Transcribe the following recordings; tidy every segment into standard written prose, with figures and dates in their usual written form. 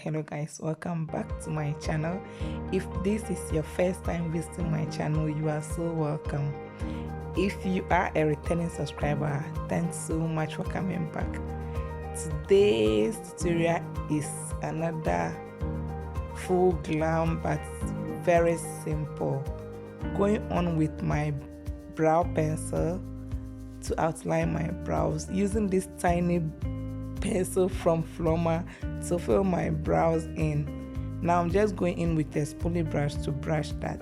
Hello guys, welcome back to my channel. If this is your first time visiting my channel, you are so welcome. If you are a returning subscriber, thanks so much for coming back. Today's tutorial is another full glam but very simple, going on with my brow pencil to outline my brows using this tiny pencil from Floma to fill my brows in. Now I'm just going in with a spoolie brush to brush that.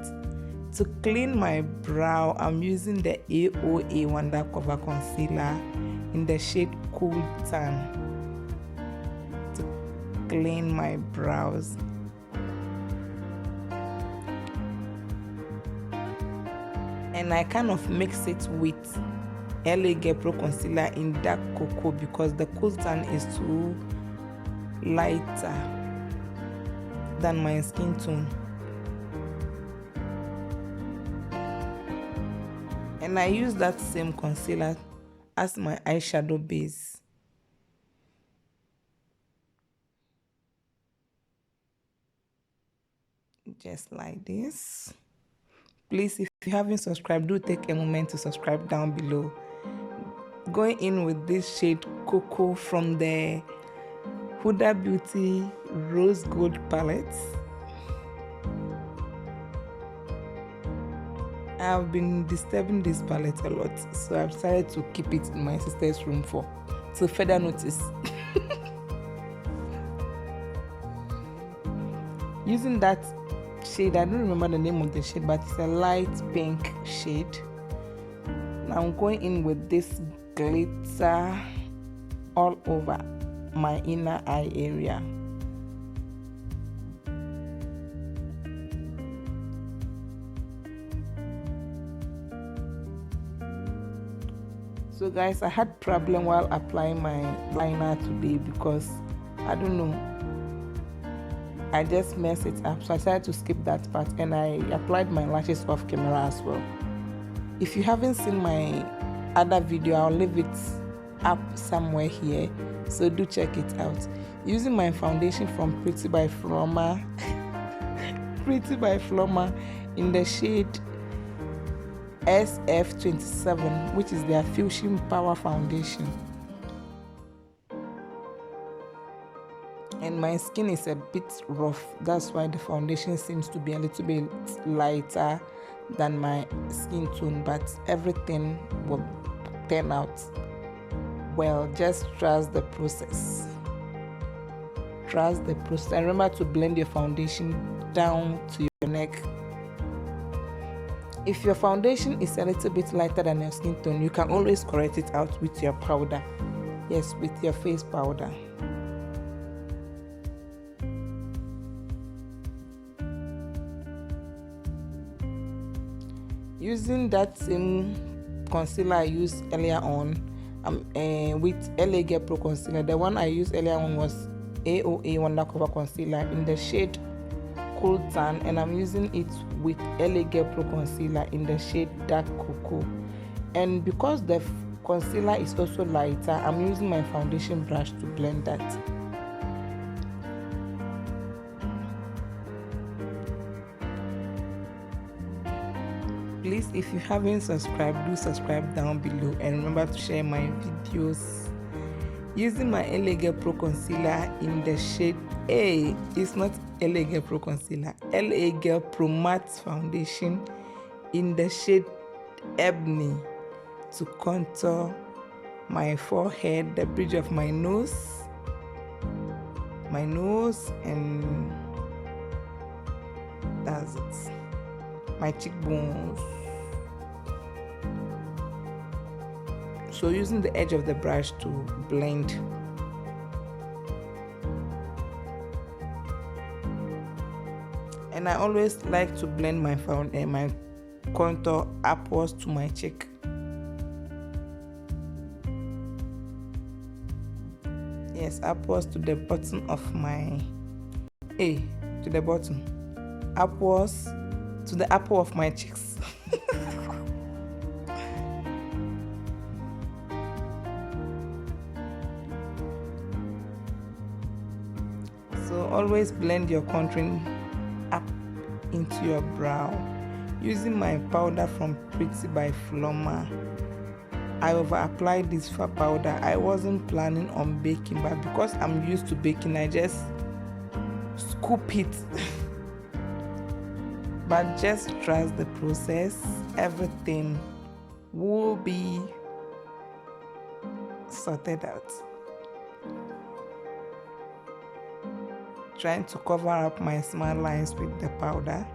To clean my brow, I'm using the AOA Wonder Cover Concealer in the shade Cool Tan to clean my brows. And I kind of mix it with LA Girl Pro Concealer in dark cocoa because the Cool Tan is too lighter than my skin tone. And I use that same concealer as my eyeshadow base. Just like this. Please, if you haven't subscribed, do take a moment to subscribe down below. Going in with this shade Cocoa from the Huda Beauty Rose Gold palette. I've been disturbing this palette a lot, so I've decided to keep it in my sister's room to further notice. Using that shade, I don't remember the name of the shade, but it's a light pink shade. Now I'm going in with this glitter all over my inner eye area. So guys, I had problem while applying my liner today because I don't know, I just messed it up, so I decided to skip that part and I applied my lashes off camera as well. If you haven't seen my other video, I'll leave it up somewhere here, so do check it out. Using my foundation from Pretty by Floma in the shade SF27, which is their Fusion Power Foundation. And my skin is a bit rough, that's why the foundation seems to be a little bit lighter than my skin tone, but everything will turn out well. Just trust the process. And remember to blend your foundation down to your neck. If your foundation is a little bit lighter than your skin tone, you can always correct it out with your powder. Yes, with your face powder. Using that same concealer I used earlier on, with LA Girl Pro Concealer. The one I used earlier on was AOA Wonder Cover Concealer in the shade Cool Tan, and I'm using it with LA Girl Pro Concealer in the shade Dark Cocoa. And because the concealer is also lighter, I'm using my foundation brush to blend that. Please, if you haven't subscribed, do subscribe down below and remember to share my videos. Using my LA Girl Pro Concealer in the shade A, it's not LA Girl Pro Concealer, LA Girl Pro Matte Foundation in the shade Ebony to contour my forehead, the bridge of my nose, and that's it. My cheekbones. So using the edge of the brush to blend. And I always like to blend my contour upwards to my cheek. Yes, upwards to the bottom of my To the bottom, upwards to the apple of my cheeks. So always blend your contouring up into your brow using my powder from Pretty by Floma. I over applied this for powder. I wasn't planning on baking, but because I'm used to baking, I just scoop it. But just trust the process. Everything will be sorted out. Trying to cover up my small lines with the powder.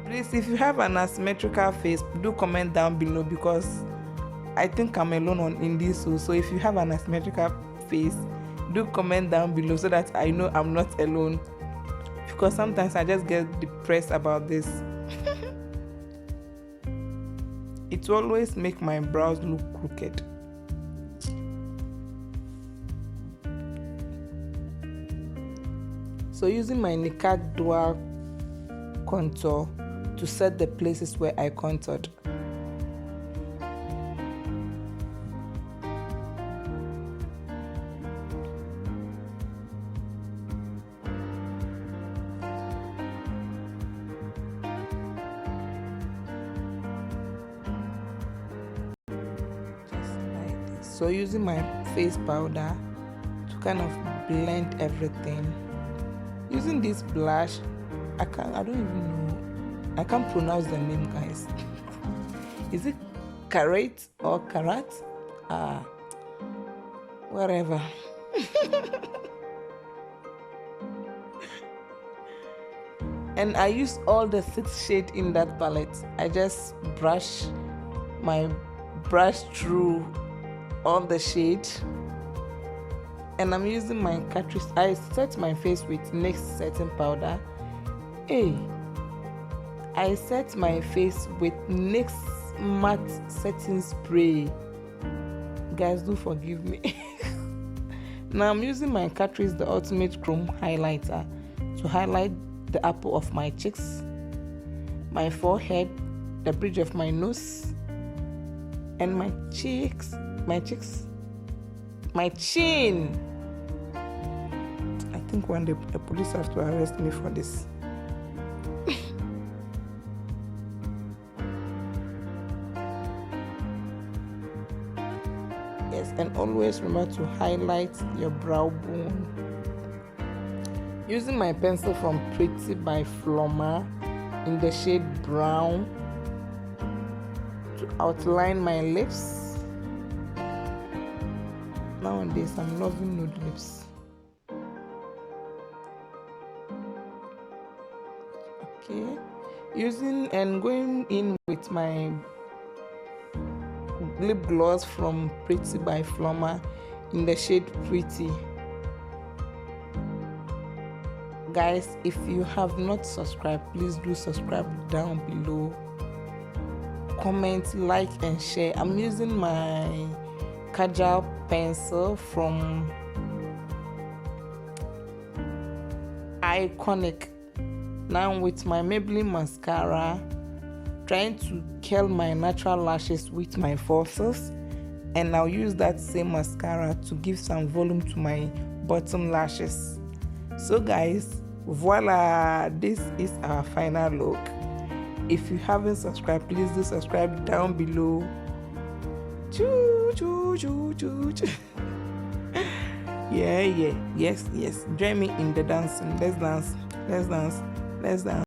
Please, if you have an asymmetrical face, do comment down below, because I think I'm alone in this. So if you have an asymmetrical face, do comment down below so that I know I'm not alone, because sometimes I just get depressed about this. It will always make my brows look crooked. So using my Nikak Dual contour to set the places where I contoured. Just like this. So using my face powder to kind of blend everything. Using this blush, I don't even know. I can't pronounce the name, guys. Is it carrot or carrot? Whatever. And I use all the 6 shades in that palette. I just brush through all the shades. And I'm using my cartridge. I set my face with NYX setting powder. I set my face with NYX matte setting spray. Guys, do forgive me. Now I'm using my cartridge, the Ultimate Chrome highlighter, to highlight the apple of my cheeks, my forehead, the bridge of my nose, and my chin. I think one day the police have to arrest me for this. Yes, and always remember to highlight your brow bone. Using my pencil from Pretty by Floma in the shade brown to outline my lips. Nowadays, I'm loving nude lips. Okay, using and going in with my lip gloss from Pretty by Floma in the shade Pretty. Guys, if you have not subscribed, please do subscribe down below. Comment, like, and share. I'm using my Kajal pencil from Iconic. Now with my Maybelline mascara, trying to curl my natural lashes with my forceps, and I'll use that same mascara to give some volume to my bottom lashes. So guys, voila, this is our final look. If you haven't subscribed, please do subscribe down below. Choo, choo, choo, choo, choo. Yeah, yes. Join me in the dancing. Let's dance.